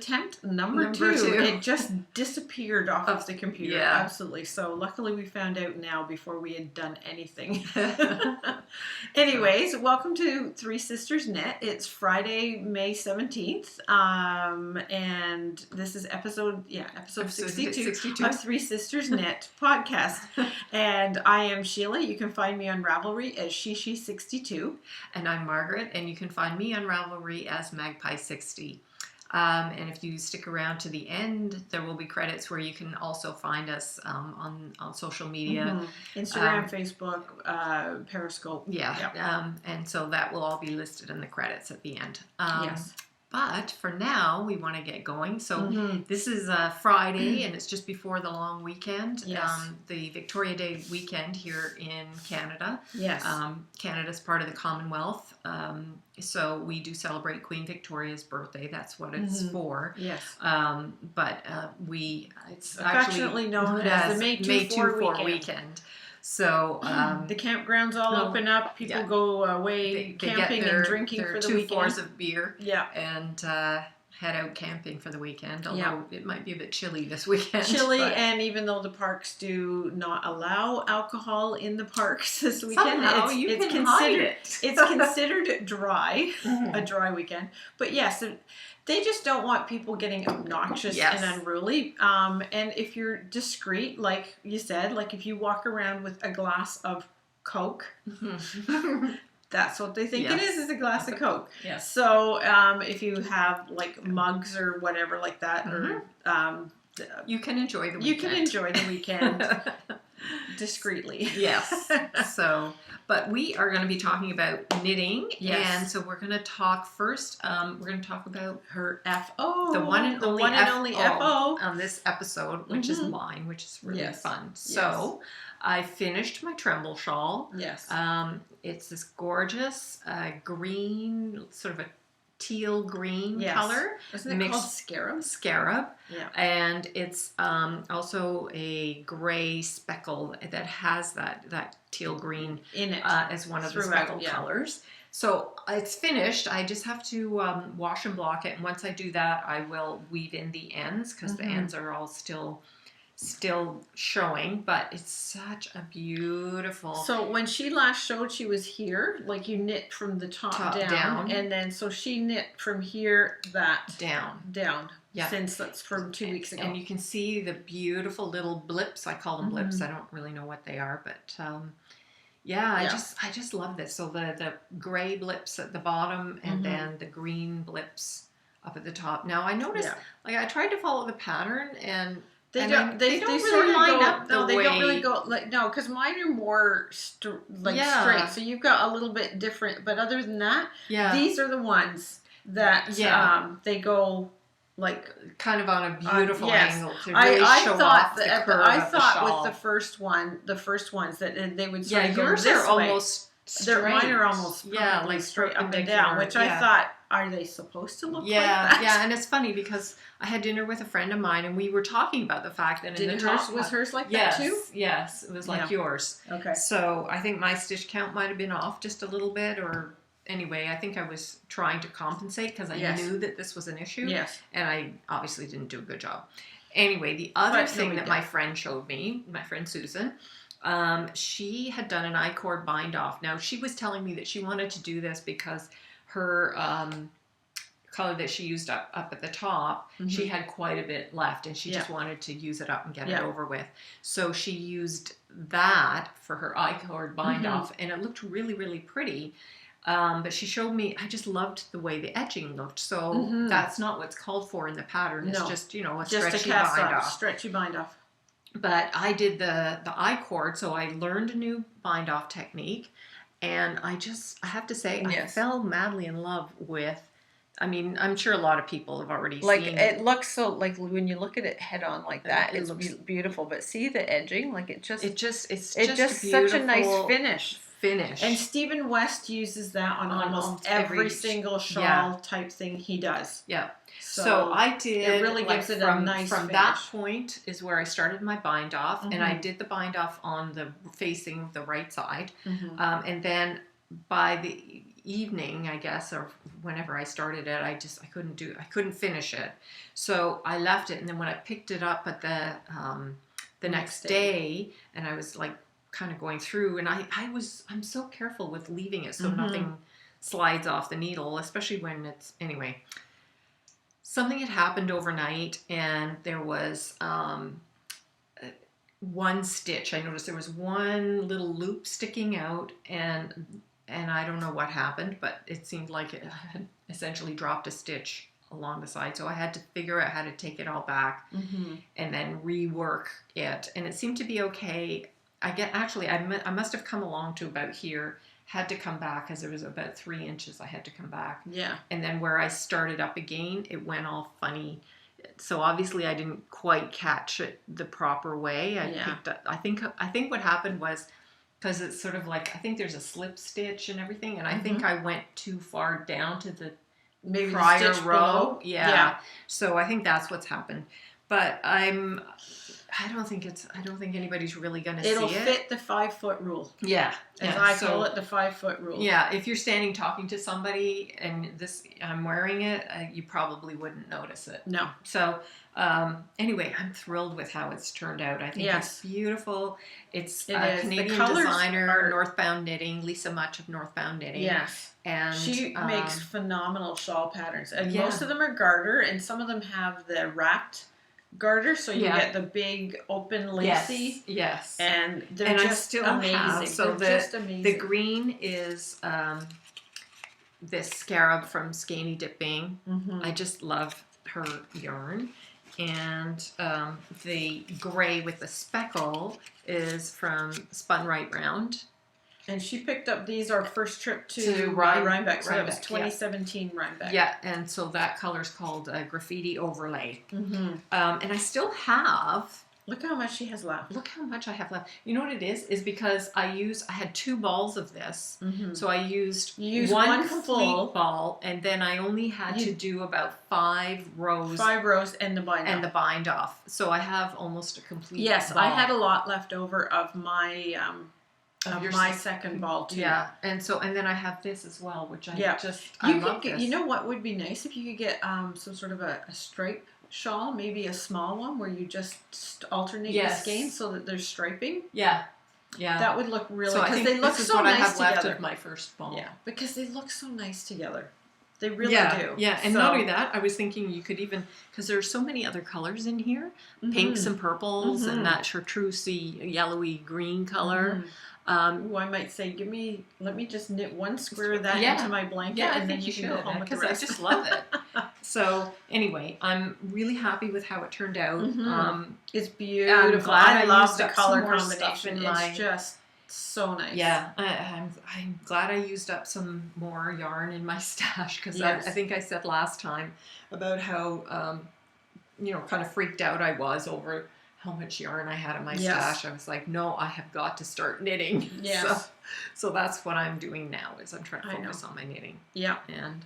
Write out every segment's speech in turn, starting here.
attempt number two. It just disappeared off of the computer. Yeah. Absolutely. So luckily we found out now before we had done anything. Anyways, welcome to Three Sisters Knit. It's Friday, May 17th. And this is episode 62 of Three Sisters Knit podcast. And I am Shelagh. You can find me on Ravelry as Shishi62. And I'm Margaret, and you can find me on Ravelry as Magpie60. And if you stick around to the end, there will be credits where you can also find us on social media. Instagram, Facebook, Periscope. Yeah. Yep. And so that will all be listed in the credits at the end. Yes. But for now, we want to get going. So this is Friday, and it's just before the long weekend. Yes. The Victoria Day weekend here in Canada. Yes. Canada's part of the Commonwealth. So we do celebrate Queen Victoria's birthday. That's what it's for. Yes. But it's affectionately known as the May 2-4 weekend. So the campgrounds all open up. People go away camping and drinking for the weekend. 2 4s of beer. Yeah. And head out camping for the weekend. Although it might be a bit chilly this weekend. And even though the parks do not allow alcohol in the parks this weekend, it's considered dry, a dry weekend. But yes. They just don't want people getting obnoxious and unruly. And if you're discreet, like you said, like if you walk around with a glass of Coke, that's what they think it is a glass of Coke. Yes. So if you have like mugs or whatever like that, or you can enjoy the weekend. You can enjoy the weekend discreetly. Yes. So, but we are going to be talking about knitting, and so we're going to talk first. We're going to talk about her FO, the one and only FO on this episode, which is mine, which is really fun. So, I finished my tremble shawl. Yes. It's this gorgeous green, sort of a teal green color. Isn't it called scarab? Scarab. Yeah. And it's also a gray speckle that has that teal green in it as one of the speckle colors. So it's finished. I just have to wash and block it. And once I do that, I will weave in the ends because the ends are all still showing, but it's such a beautiful. So when she last showed, she was here, like you knit from the top down, and then so she knit from here down. Yeah. Since that's from 2 weeks ago, and you can see the beautiful little blips. I call them blips. I don't really know what they are, but I just love this. So the gray blips at the bottom, and then the green blips up at the top. Now I noticed, like I tried to follow the pattern and. They don't really line up. No, they don't really go. Because mine are more straight. So you've got a little bit different. But other than that, these are the ones that they go like kind of on a beautiful angle to really show off the curve of the shawl. I thought with the first ones that they would sort of go yours this are way. Almost straight. Mine are almost like straight up and down, which I thought. Are they supposed to look like that? Yeah, and it's funny because I had dinner with a friend of mine and we were talking about the fact that was hers like that too? Yes, it was like yours. Okay. So I think my stitch count might have been off just a little bit, or anyway, I think I was trying to compensate because I knew that this was an issue. Yes. And I obviously didn't do a good job. Anyway, the other thing that my friend showed me, my friend Susan, she had done an I-cord bind off. Now she was telling me that she wanted to do this because her color that she used up at the top, she had quite a bit left, and she just wanted to use it up and get it over with. So she used that for her I-cord bind off, and it looked really, really pretty. But she showed me, I just loved the way the edging looked. So that's not what's called for in the pattern. It's just, a stretchy bind off. Stretchy bind off. But I did the I-cord, so I learned a new bind off technique. And I have to say, I fell madly in love with, I mean, I'm sure a lot of people have already seen it. It looks so, like when you look at it head on like that, it looks beautiful. But see the edging, like it's just such a nice finish. And Stephen West uses that on almost every single shawl type thing he does. Yeah. So I did. It really gives it a nice From finish. that point is where I started my bind off, and I did the bind off on the facing the right side, and then by the evening, I guess, or whenever I started it, I couldn't finish it. So I left it, and then when I picked it up at the next day, and I was like kind of going through, and I'm so careful with leaving it so nothing slides off the needle, especially when it's, anyway. Something had happened overnight, and there was one stitch. I noticed there was one little loop sticking out, and I don't know what happened, but it seemed like it had essentially dropped a stitch along the side. So I had to figure out how to take it all back and then rework it. And it seemed to be okay. I must have come along to about here, had to come back because there was about 3 inches I had to come back. Yeah. And then where I started up again, it went all funny. So obviously I didn't quite catch it the proper way. I think what happened was, because it's sort of like, I think there's a slip stitch and everything, and I think I went too far down to the prior the stitch row. below. Yeah. So I think that's what's happened. But I don't think anybody's really going to see it. It'll fit the 5 foot rule. Yeah. As I call it, the 5 foot rule. Yeah. If you're standing talking to somebody and I'm wearing it, you probably wouldn't notice it. No. So anyway, I'm thrilled with how it's turned out. I think it's beautiful. It's a Canadian designer, Northbound Knitting, Lisa Much of Northbound Knitting. Yes. And she makes phenomenal shawl patterns. And most of them are garter, and some of them have the wrapped garter, so you get the big open lacy. Yes. And they're just amazing. So the green is this Scarab from Skeiny Dipping. I just love her yarn. And the gray with the speckle is from Spun Right Round. And she picked up these our first trip to Rhinebeck. So that was 2017 Rhinebeck. Yeah, and so that color's called Graffiti Overlay. And I still have... Look how much she has left. Look how much I have left. You know what it is because I had 2 balls of this. So I used one full ball, and then I only had to do about 5 rows. 5 rows and the bind off. And the bind off. So I have almost a complete ball. I had a lot left over of my... my second ball too. Yeah, and then I have this as well, which I love this. You know what would be nice if you could get some sort of a stripe shawl, maybe a small one where you just alternate the skeins so that there's striping. Yeah. That would look really. So because they look so nice together. This is what I have left of my first ball. Yeah, because they look so nice together. They really do. Yeah, and not only that, I was thinking you could even, because there's so many other colors in here, pinks and purples, and that chartreusey yellowy green color. I might say, let me just knit one square of that into my blanket, and then you can go home with the rest. I just love it. So anyway, I'm really happy with how it turned out. It's beautiful. I love the color combination. It's just so nice. Yeah, I'm glad I used up some more yarn in my stash, because I think I said last time about how kind of freaked out I was over how much yarn I had in my stash. I was like, no, I have got to start knitting. Yes. So that's what I'm doing now, is I'm trying to focus on my knitting. Yeah. And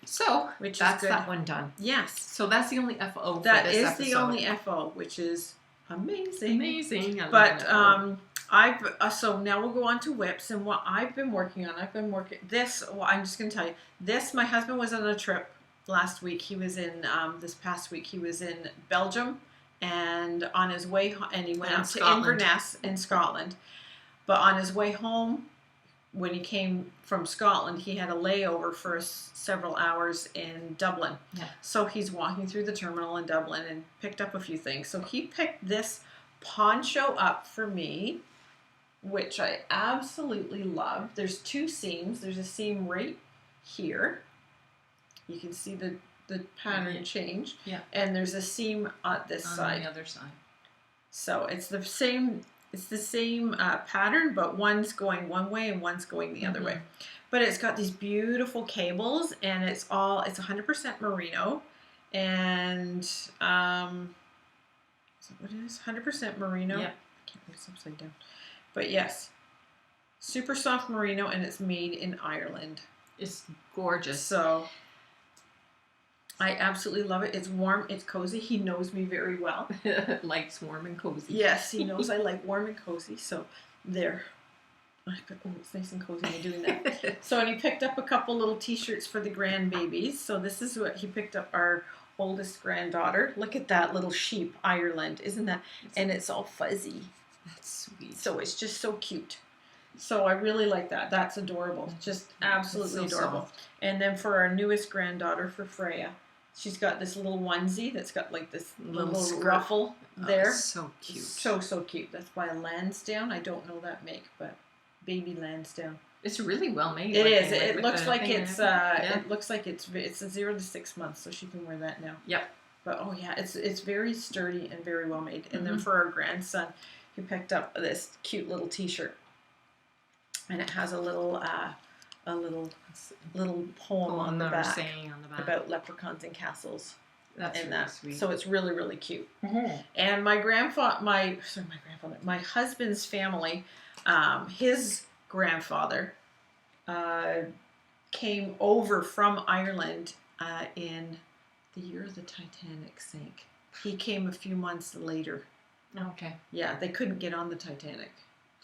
so that's that one done. Yes. So that's the only FO for this That is episode. the only FO, which is amazing. Amazing. So now we'll go on to whips, and what I've been working on. I'm just going to tell you this. My husband was on a trip last week. He was in this past week. He was in Belgium. And on his way home, and he went up to Inverness in Scotland. But on his way home, when he came from Scotland, he had a layover for several hours in Dublin. Yeah. So he's walking through the terminal in Dublin and picked up a few things. So he picked this poncho up for me, which I absolutely love. There's 2 seams. There's a seam right here. You can see the pattern change. Yeah. And there's a seam on this side. On the other side. So it's the same pattern, but one's going one way and one's going the other way. But it's got these beautiful cables, and it's 100% merino, and is that what it is? 100% merino. Yeah. I can't read this upside down. But yes, super soft merino, and it's made in Ireland. It's gorgeous. So I absolutely love it. It's warm. It's cozy. He knows me very well. Likes warm and cozy. Yes, he knows I like warm and cozy. So there. it's nice and cozy in doing that. So, and he picked up a couple little t-shirts for the grandbabies. So this is what he picked up, our oldest granddaughter. Look at that little sheep, Ireland. Isn't that? And it's all fuzzy. That's sweet. So it's just so cute. So I really like that. That's adorable. Just absolutely so adorable. soft. And then for our newest granddaughter, for Freya, she's got this little onesie that's got like this little ruffle there. So cute. So cute. That's by Lansdowne. I don't know that make, but baby Lansdowne. It's really well made. It is. It looks like it's. It looks like it's a 0 to 6 months, so she can wear that now. Yep. But oh yeah, it's very sturdy and very well made. And then for our grandson, he picked up this cute little T-shirt, and it has a little poem on the back about leprechauns and castles. That's and really sweet. So it's really, really cute. And my husband's family, his grandfather came over from Ireland in the year the Titanic sank. He came a few months later. Okay. Yeah, they couldn't get on the Titanic.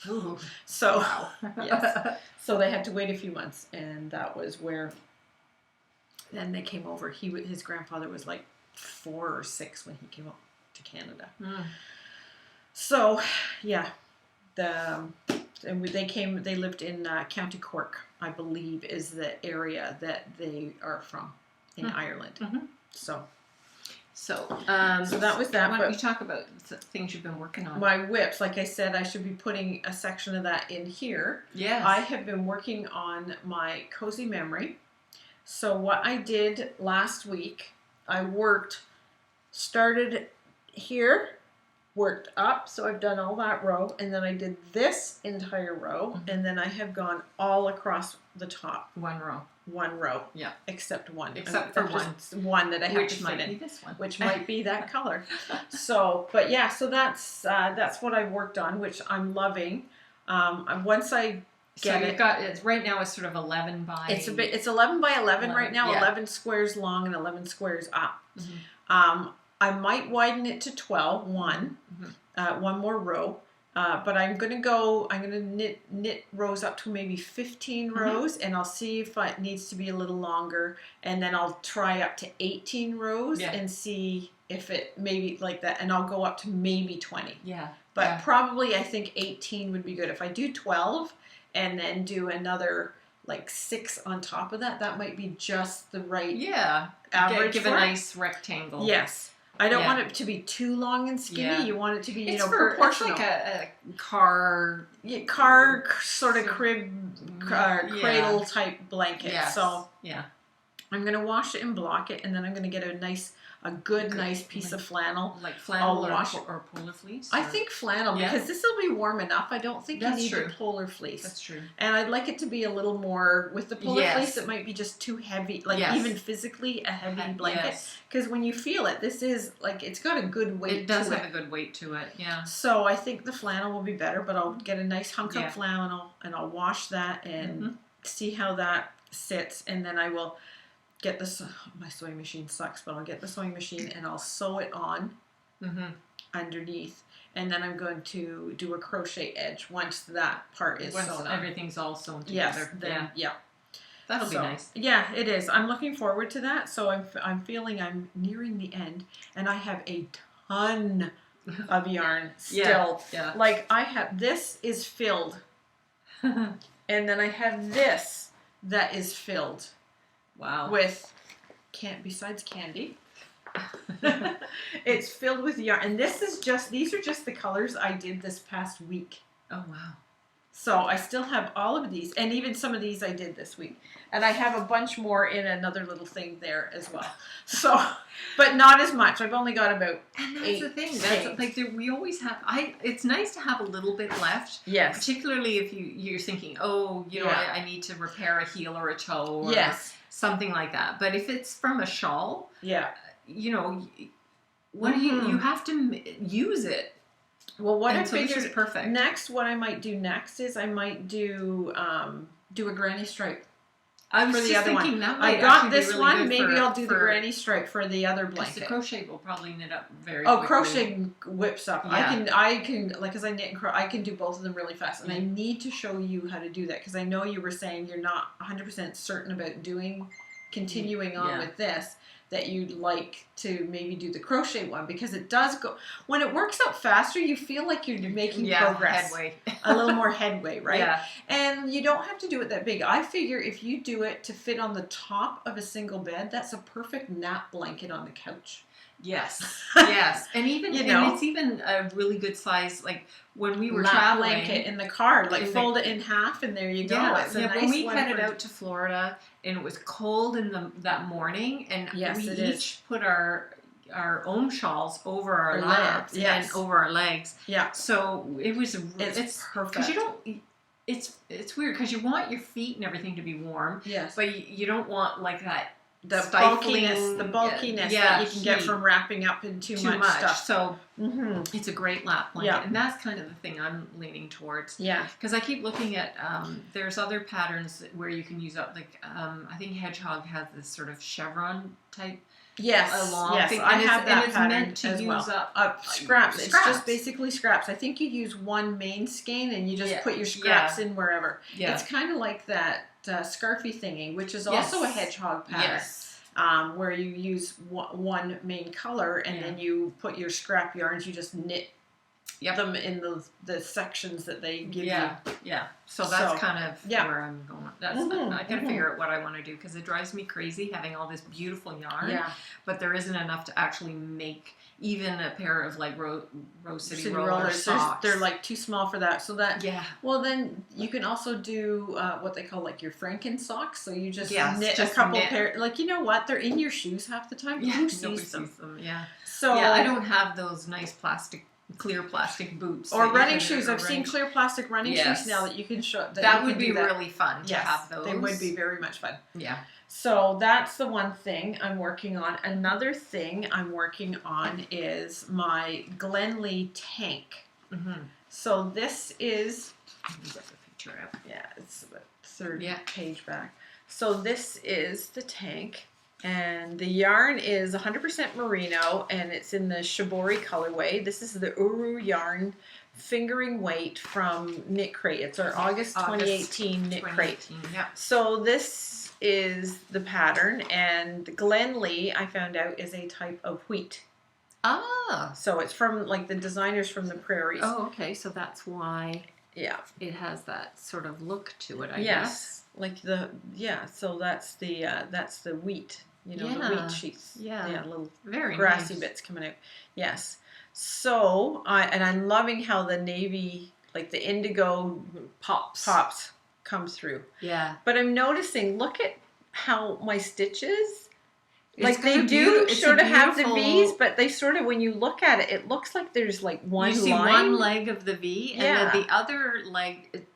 Ooh. So, yes. So they had to wait a few months, and that was where then they came over. His grandfather was like 4 or 6 when he came up to Canada. So, yeah. They lived in County Cork, I believe, is the area that they are from in Ireland. So that was that. Why don't you talk about the things you've been working on? My whips, like I said, I should be putting a section of that in here. Yes. I have been working on my cozy memory. So what I did last week, I started here, worked up, so I've done all that row, and then I did this entire row, and then I have gone all across the top. One row. Yeah. Except one. Except for one that I have to fit in. Which might be this one. Which might be that color. So that's what I've worked on, which I'm loving. Once I get it's right now it's sort of 11 by... It's 11 by 11 right now, 11 squares long and 11 squares up. I might widen it to 12, one more row. But I'm going to knit rows up to maybe 15 rows, and I'll see if it needs to be a little longer, and then I'll try up to 18 rows and see if it maybe like that, and I'll go up to maybe 20. But probably I think 18 would be good. If I do 12 and then do another like 6 on top of that, that might be just the right average. Give a nice rectangle. Yes. I don't want it to be too long and skinny. You want it to be, proportional. It's like a car... car sort of crib, cradle type blanket. Yes. So I'm going to wash it and block it, and then I'm going to get a good nice piece of flannel. Like flannel or polar fleece? I think flannel, because this will be warm enough. I don't think you need the polar fleece. That's true. And I'd like it to be a little more, with the polar fleece, it might be just too heavy, even physically a heavy blanket. Because when you feel it, this is, it's got a good weight to it. It does have a good weight to it, So I think the flannel will be better, but I'll get a nice hunk of flannel, and I'll wash that and see how that sits, and then I will... get my sewing machine sucks, but I'll get the sewing machine and I'll sew it on underneath, and then I'm going to do a crochet edge once that part is sewn on. Everything's all sewn together. That'll be nice. Yeah, it is. I'm looking forward to that. So I'm feeling I'm nearing the end, and I have a ton of yarn still. Like this is filled, and then I have this that is filled. Wow. With besides candy. It's filled with yarn. And these are just the colors I did this past week. Oh, wow. So I still have all of these, and even some of these I did this week. And I have a bunch more in another little thing there as well. So, but not as much. I've only got about 8. And that's the thing. That's we always have. It's nice to have a little bit left. Yes. Particularly if you're thinking, I need to repair a heel or a toe. Or something like that. But if it's from a shawl, what do you have to use it. Well, what I figured is perfect. What I might do next is I might do a granny stripe. I was for the just other thinking one. that might I got actually be this really one. good Maybe for- I'll do the for- granny stripe for the other Because blanket. the crochet will probably knit up very Oh, quickly. crochet whips up. Yeah. I can, like, because I knit and I can do both of them really fast. And I need to show you how to do that, because I know you were saying you're not 100% certain about continuing on with this, that you'd like to maybe do the crochet one, because it does go, when it works out faster, you feel like you're making progress. Headway. A little more headway, right? Yeah. And you don't have to do it that big. I figure if you do it to fit on the top of a single bed, that's a perfect nap blanket on the couch. Yes, yes, and even and it's even a really good size. Like when we were traveling, blanket in the car, like fold it in half, and there you go. Yeah, it's a nice when we one headed out to Florida, and it was cold in that morning, and we each put our own shawls over our laps and over our legs. Yeah, so it's perfect, because you don't. It's weird because you want your feet and everything to be warm. Yes, but you don't want like that. The bulkiness that you can get from wrapping up in too much stuff. So it's a great lap blanket, and that's kind of the thing I'm leaning towards. Yeah, because I keep looking at there's other patterns where you can use up, like I think Hedgehog has this sort of chevron type. Yes, thing. I have that it's pattern meant to as use well. up Scraps. It's just basically scraps. I think you use one main skein and you just put your scraps in wherever. Yeah. It's kind of like that scarfy thingy, which is also a Hedgehog pattern. Yes. Where you use one main color and then you put your scrap yarns. You just knit them in the sections that they give you. Yeah. So that's kind of where I'm going. That's I gotta figure out what I want to do, because it drives me crazy having all this beautiful yarn. Yeah. But there isn't enough to actually make even a pair of like Rose City Roller socks. They're like too small for that. So that well, then you can also do what they call like your Franken socks. So you just knit a couple pair. Like, you know what? They're in your shoes half the time. Yeah, Who sees them? Yeah. So I don't have those nice clear plastic boots or running shoes. I've seen clear plastic running shoes now that you can show. That would be really fun to have those. They would be very much fun. Yeah. So that's the one thing I'm working on. Another thing I'm working on is my Glenlee tank. So this is. Get the picture up. Yeah, it's the third page back. So this is the tank. And the yarn is 100% merino, and it's in the shibori colorway. This is the Uru yarn fingering weight from Knit Crate. It's our August 2018 Knit Crate. Yeah. So this is the pattern, and the Glenlee, I found out, is a type of wheat. Ah. So it's from like the designers from the prairies. Oh, okay. So that's why it has that sort of look to it, I guess. Like so that's the wheat. You know, the wheat sheets. Yeah, little very grassy bits coming out. Yes. So, I'm loving how the navy, like the indigo pops come through. Yeah. But I'm noticing, look at how my stitches, like they do sort of have the V's, but they sort of, when you look at it, it looks like there's like one line. You see one leg of the V, and then the other leg...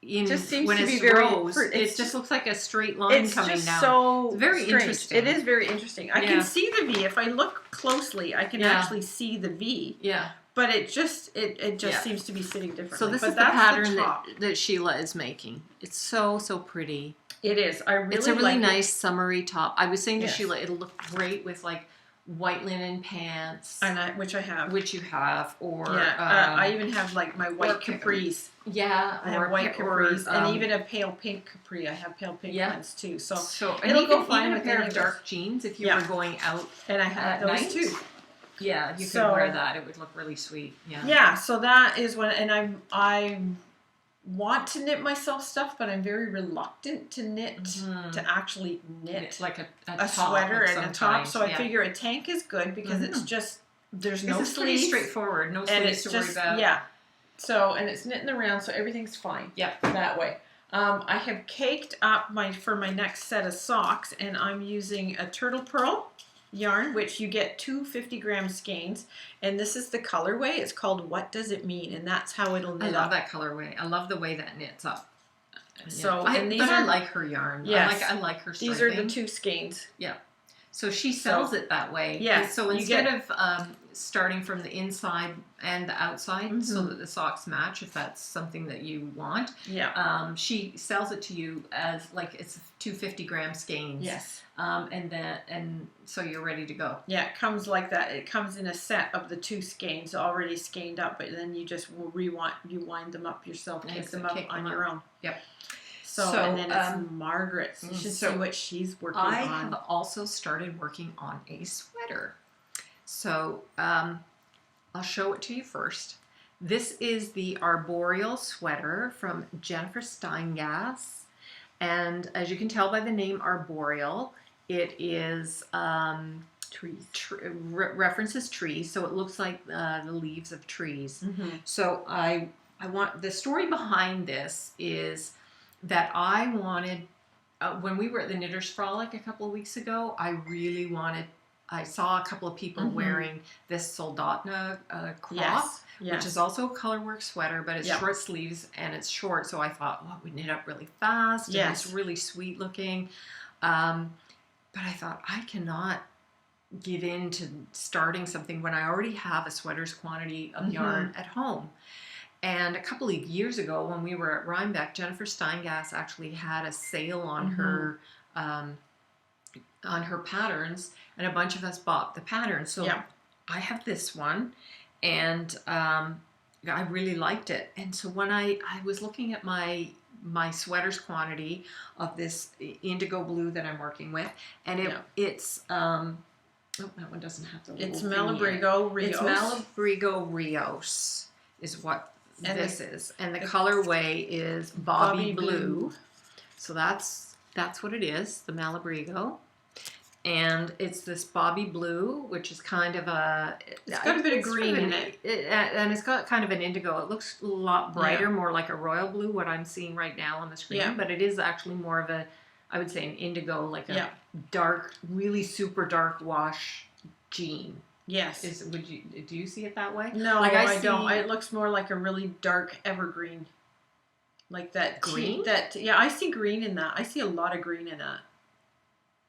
just seems when to it's be very rose, it just looks like a straight line coming down. So it's very strange. interesting. It is very interesting. I can see the V. If I look closely, I can actually see the V. Yeah. But it just seems to be sitting differently. So this is the pattern that Shelagh is making. It's so pretty. It is. It's a really nice summery top. I was saying to Shelagh, it'll look great with like white linen pants, which I have, which you have, or I even have like my white capris. Yeah, I have white capris, and even a pale pink capri. I have pale pink ones too. So and it'll go fine with a pair of dark jeans if you were going out. And I have those too. Yeah, you could wear that. It would look really sweet. Yeah. Yeah. So that is when, and I want to knit myself stuff, but I'm very reluctant to knit, to actually knit like a sweater and a top. So I figure a tank is good because it's just, there's no sleeves. It's pretty straightforward. No sleeves to worry about. Yeah. So, and it's knitting around, so everything's fine. Yeah. That way. I have caked up for my next set of socks, and I'm using a turtle pearl yarn, which you get 2 50-gram skeins, and this is the colorway. It's called What Does It Mean, and that's how it'll knit up. I love that colorway. I love the way that knits up. So, I like her yarn. Yes. I like her striping. These are the 2 skeins. Yeah. So she sells it that way. Yeah. So instead of starting from the inside and the outside, so that the socks match, if that's something that you want. Yeah. She sells it to you as like it's 250-gram skeins. Yes. And so you're ready to go. Yeah, it comes like that. It comes in a set of the 2 skeins already skeined up, but then you just wind them up yourself, kick them up on your own. Yep. So and then it's Margaret's. You should see what she's working on. I have also started working on a sweater. So I'll show it to you first. This is the Arboreal sweater from Jennifer Steingass. And as you can tell by the name Arboreal, it is trees. References trees. So it looks like the leaves of trees. Mm-hmm. So I want, the story behind this is that I wanted, when we were at the Knitters Frolic a couple of weeks ago, I saw a couple of people wearing this Soldotna crop, which is also a colorwork sweater, but it's short sleeves and it's short. So I thought, it would knit up really fast. And it's really sweet looking. But I thought, I cannot give in to starting something when I already have a sweater's quantity of yarn at home. And a couple of years ago, when we were at Rhinebeck, Jennifer Steingass actually had a sale on her patterns, and a bunch of us bought the patterns. So I have this one, and I really liked it. And so when I was looking at my sweater's quantity of this indigo blue that I'm working with, and it's that one doesn't have the little it's Malabrigo Rios. It's Malabrigo Rios is what this is, and the colorway is Bobby Blue. So that's what it is, the Malabrigo. And it's this Bobby Blue, which is kind of it's got a bit of green in it. And it's got kind of an indigo. It looks a lot brighter, more like a royal blue, what I'm seeing right now on the screen. Yeah. But it is actually more of I would say an indigo, like a dark, really super dark wash jean. Yes. Do you see it that way? No, I don't. It looks more like a really dark evergreen. Like that green? I see green in that. I see a lot of green in that.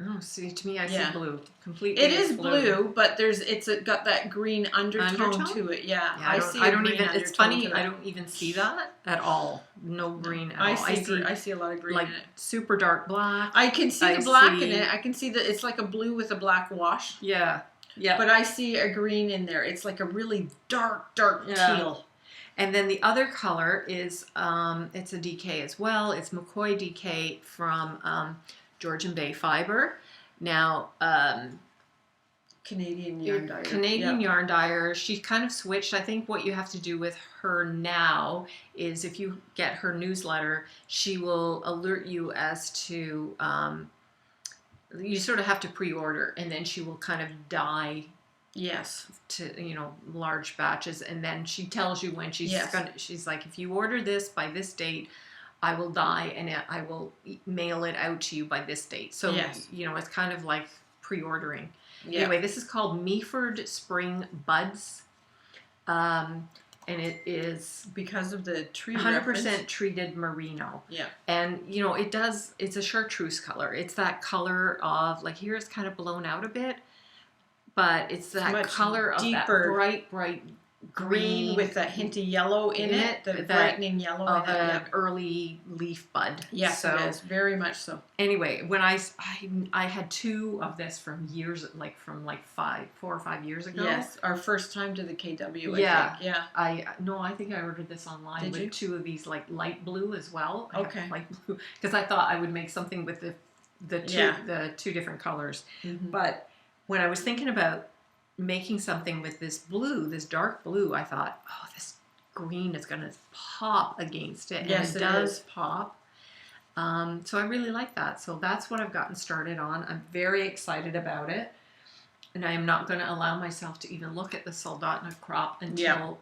Oh, see, to me, I see blue. Completely. It is blue, but it's got that green undertone to it. Yeah, I see. I don't even. It's funny. I don't even see that at all. No green at all. I see a lot of green like in it. Super dark black. I can see the black in it. I can see that it's like a blue with a black wash. Yeah. Yeah. But I see a green in there. It's like a really dark teal. And then the other color is it's a DK as well. It's McCoy DK from Georgian Bay Fiber. Now, Canadian yarn dyer. Canadian yarn dyer. She kind of switched. I think what you have to do with her now is if you get her newsletter, she will alert you as to, you sort of have to pre-order, and then she will kind of dye to large batches, and then she tells you when she's she's like, if you order this by this date, I will dye and I will mail it out to you by this date. So it's kind of like pre-ordering. Anyway, this is called Meaford Spring Buds, and it is because of the tree 100% treated merino. Yeah, and it's a chartreuse color. It's that color of like here it's kind of blown out a bit. But it's that color of that bright green with a hint of yellow in it, the brightening yellow of an early leaf bud. Yes, so, it is very much so. Anyway, when I had 2 of this from years, from 4 or 5 years ago. Yes, our first time to the KW. I think I ordered this online with 2 of these like light blue as well. Okay, light blue because I thought I would make something with the 2 different colors, but when I was thinking about making something with this blue, this dark blue, I thought, this green is going to pop against it. Yes, and it does pop. So I really like that. So that's what I've gotten started on. I'm very excited about it. And I am not going to allow myself to even look at the Soldotna crop until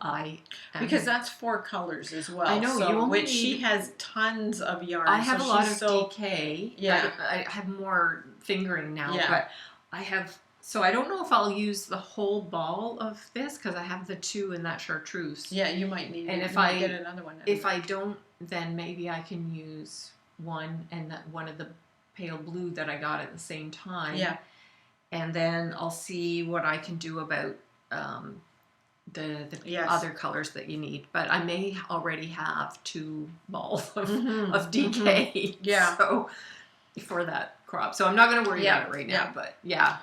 because that's 4 colors as well. I know. So she has tons of yarn. I have a lot of DK. Yeah. I have more fingering now. Yeah. But I have... So I don't know if I'll use the whole ball of this because I have the 2 in that chartreuse. Yeah, you might need. And if I get another one, if I don't, then maybe I can use one and one of the pale blue that I got at the same time. Yeah. and then I'll see what I can do about the other colors that you need. But I may already have 2 balls of DK. Yeah. So for that crop. So I'm not going to worry about it right now. But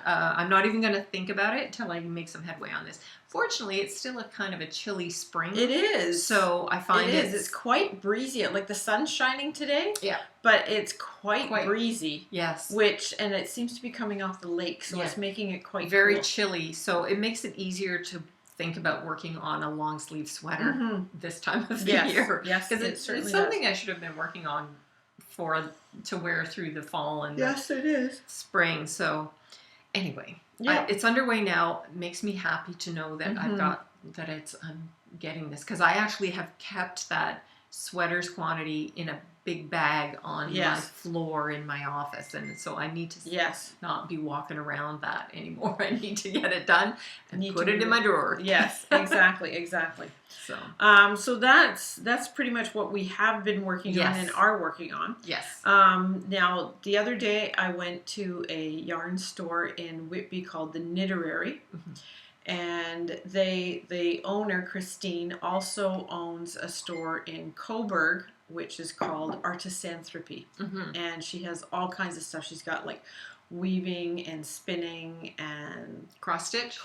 I'm not even going to think about it until I make some headway on this. Fortunately, it's still a kind of a chilly spring. It is. So I find it's quite breezy. Like the sun's shining today. Yeah. But it's quite breezy. Yes. And it seems to be coming off the lake, so it's making it quite very cool. chilly. So it makes it easier to think about working on a long sleeve sweater this time of the year. Yes, because it's something I should have been working on to wear through the fall and the spring. So anyway, it's underway now. It makes me happy to know that I'm getting this, because I actually have kept that sweaters quantity in a big bag on my floor in my office, and so I need to not be walking around that anymore. I need to get it done and put it in my drawer. Yes, exactly. So so that's pretty much what we have been working on and are working on. Yes. Now the other day I went to a yarn store in Whitby called the Knitterary. And the owner, Christine, also owns a store in Coburg, which is called Artisanthropy. And she has all kinds of stuff. She's got like weaving and spinning and cross stitch.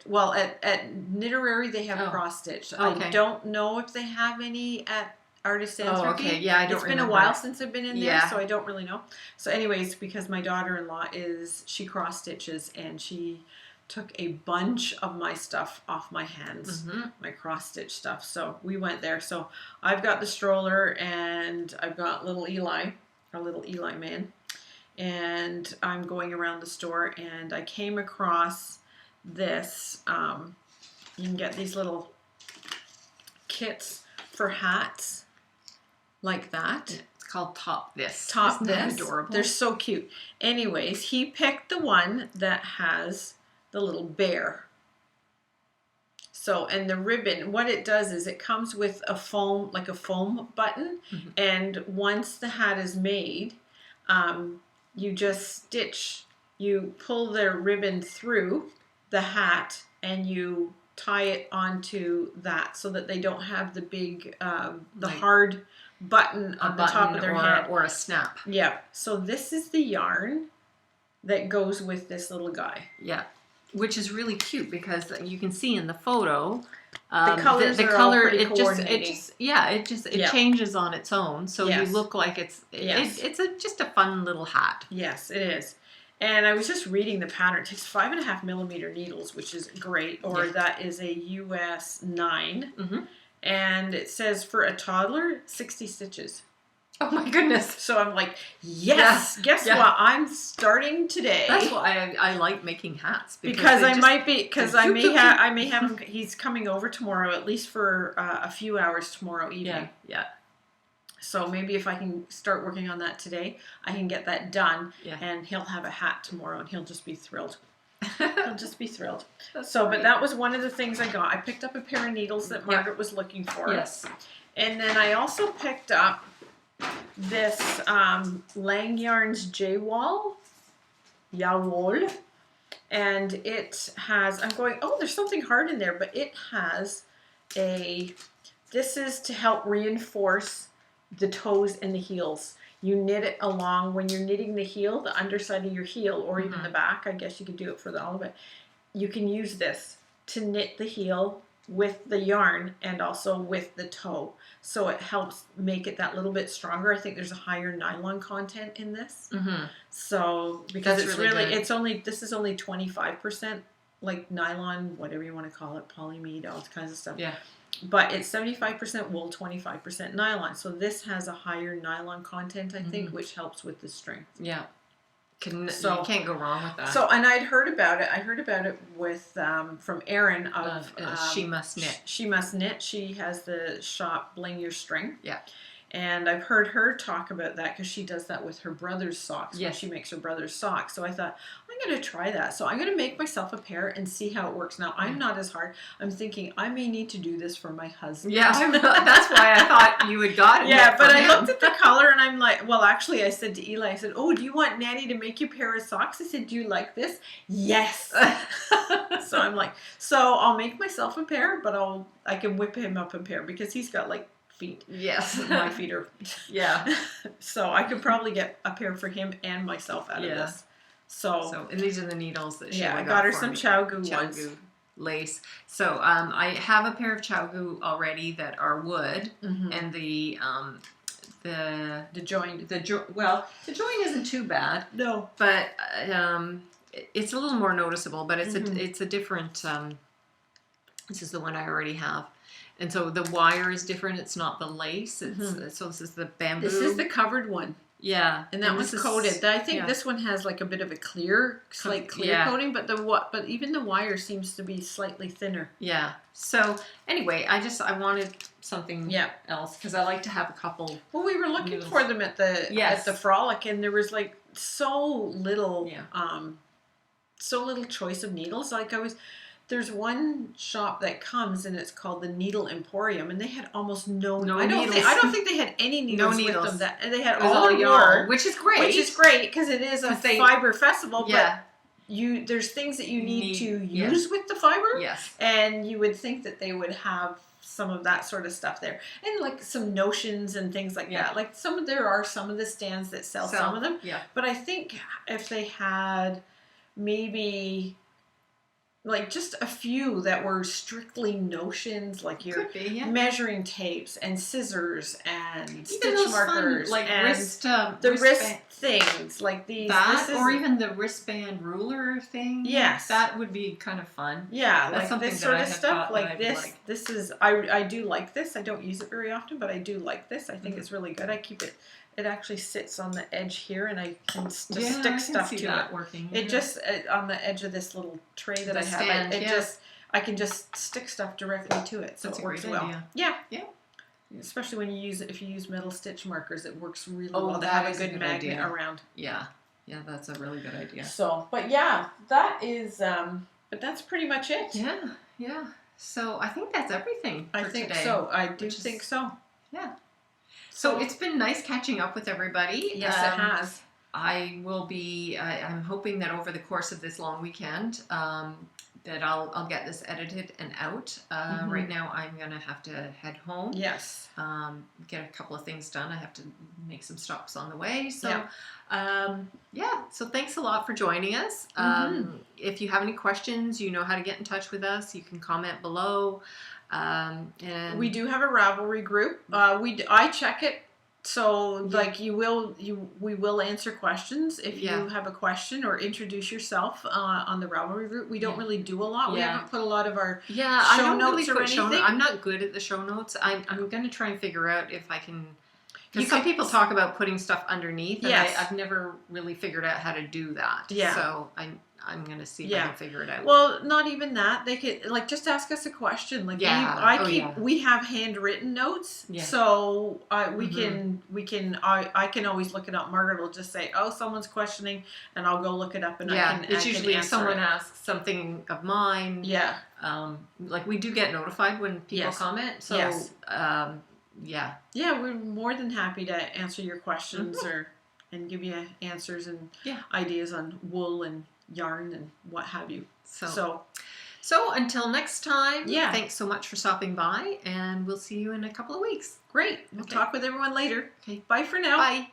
Well, at Knitterary they have cross stitch. Okay. I don't know if they have any at Artisanthropy. Oh, okay. Yeah, I don't It's been remember. a while since I've been in there, so I don't really know. So anyways, because my daughter-in-law she cross stitches, and she took a bunch of my stuff off my hands, my cross stitch stuff. So we went there. So I've got the stroller, and I've got little Eli, our little Eli man, and I'm going around the store, and I came across this. You can get these little kits for hats like that. It's called Top This. Top Isn't that This. adorable? They're so cute. Anyways, he picked the one that has the little bear. So, and the ribbon, what it does is it comes with a foam button, and once the hat is made, you just you pull the ribbon through the hat, and you tie it onto that so that they don't have the big, hard button on the top of their head. Or a snap. Yeah. So this is the yarn that goes with this little guy. Yeah. Which is really cute, because you can see in the photo the colors are all pretty coordinating. It changes on its own, so you look like it's just a fun little hat. Yes, it is. And I was just reading the pattern. It takes 5.5 millimeter needles, which is great, or that is a US 9, and it says for a toddler 60 stitches. Oh my goodness. So I'm like, yes, guess what? I'm starting today. That's why I like making hats. Because I may have him, he's coming over tomorrow, at least for a few hours tomorrow evening. Yeah. So maybe if I can start working on that today, I can get that done, and he'll have a hat tomorrow, and he'll just be thrilled. He'll just be thrilled. But that was one of the things I got. I picked up a pair of needles that Margaret was looking for. Yes. And then I also picked up this Lang Yarns J-Wall, and it has, there's something hard in there, but it has this is to help reinforce the toes and the heels. You knit it along when you're knitting the heel, the underside of your heel, or even the back. I guess you could do it for all of it. You can use this to knit the heel with the yarn and also with the toe. So it helps make it that little bit stronger. I think there's a higher nylon content in this. So because That's really good. This is only 25% like nylon, whatever you want to call it, polyamide, all kinds of stuff. Yeah. But it's 75% wool, 25% nylon. So this has a higher nylon content, I think, which helps with the strength. Yeah. You can't go wrong with that. So, and I'd heard about it. I heard about it with from Erin of She Must Knit. She Must Knit. She has the shop Bling Your Strength. Yeah. And I've heard her talk about that because she does that with her brother's socks. Yes. She makes her brother's socks. So I thought, I'm going to try that. So I'm going to make myself a pair and see how it works. Now, I'm not as hard. I'm thinking I may need to do this for my husband. Yeah, that's why I thought you had gotten it. Yeah, but I looked at the color and I'm like, well, actually, I said to Eli, I said, "Oh, do you want Nanny to make you a pair of socks?" I said, "Do you like this?" Yes. So I'm like, so I'll make myself a pair, but I can whip him up a pair because he's got like feet. Yes. My feet are. Yeah. So I could probably get a pair for him and myself out of this. So and these are the needles that Shelagh I got her some ChowGoo ones. Lace. So I have a pair of ChowGoo already that are wood, and the joint isn't too bad. No, but it's a little more noticeable. But it's a different. This is the one I already have. And so the wire is different. It's not the lace. So this is the bamboo. This is the covered one. Yeah, and that one's coated. I think this one has like a bit of a slight clear coating, but but even the wire seems to be slightly thinner. Yeah. So anyway, I wanted something else because I like to have a couple. Well, we were looking for them at the Frolic, and there was like so little choice of needles. Like there's one shop that comes and it's called the Needle Emporium, and they had almost no needles. I don't think they had any needles with them. They had all yarn, which is great. Which is great because it is a fiber festival. Yeah. But there's things that you need to use with the fiber. Yes. And you would think that they would have some of that sort of stuff there, and like some notions and things like that. Like there are some of the stands that sell some of them. Yeah. But I think if they had maybe like just a few that were strictly notions, like your measuring tapes and scissors and stitch markers, fun, like and wrist things like these. Or even the wristband ruler thing. Yes, that would be kind of fun. Yeah, like this sort of stuff. Like this. This is I do like this. I don't use it very often, but I do like this. I think it's really good. I keep it. It actually sits on the edge here, and I can stick stuff to it. Working. It just on the edge of this little tray that I have. I can just stick stuff directly to it, so it works well. Idea. Yeah, yeah. Especially when if you use metal stitch markers, it works really well to have a good magnet around. Yeah, yeah, that's a really good idea. So, but yeah, that is. But that's pretty much it. Yeah, yeah. So I think that's everything. I think today, so. I do think so. Yeah. So it's been nice catching up with everybody. Yes, it has. I will be. I'm hoping that over the course of this long weekend, that I'll get this edited and out. Right now, I'm gonna have to head home. Yes. Get a couple of things done. I have to make some stops on the way. So, So thanks a lot for joining us. If you have any questions, you know how to get in touch with us. You can comment below. And we do have a Ravelry group. I check it, so like we will answer questions if you have a question or introduce yourself on the Ravelry group. We don't really do a lot. We haven't put a lot of our show notes or anything. I'm not good at the show notes. I'm going to try and figure out if I can. Because some people talk about putting stuff underneath, and I've never really figured out how to do that. Yeah. So I'm going to see if I can figure it out. Well, not even that. They could just ask us a question. Like we have handwritten notes, so I can always look it up. Margaret will just say, "Oh, someone's questioning," and I'll go look it up, and it's usually if someone asks something of mine. Yeah. Like we do get notified when people comment. So yeah, we're more than happy to answer your questions and give you answers and ideas on wool and yarn and what have you. So until next time, thanks so much for stopping by, and we'll see you in a couple of weeks. Great. We'll talk with everyone later. Okay. Bye for now. Bye.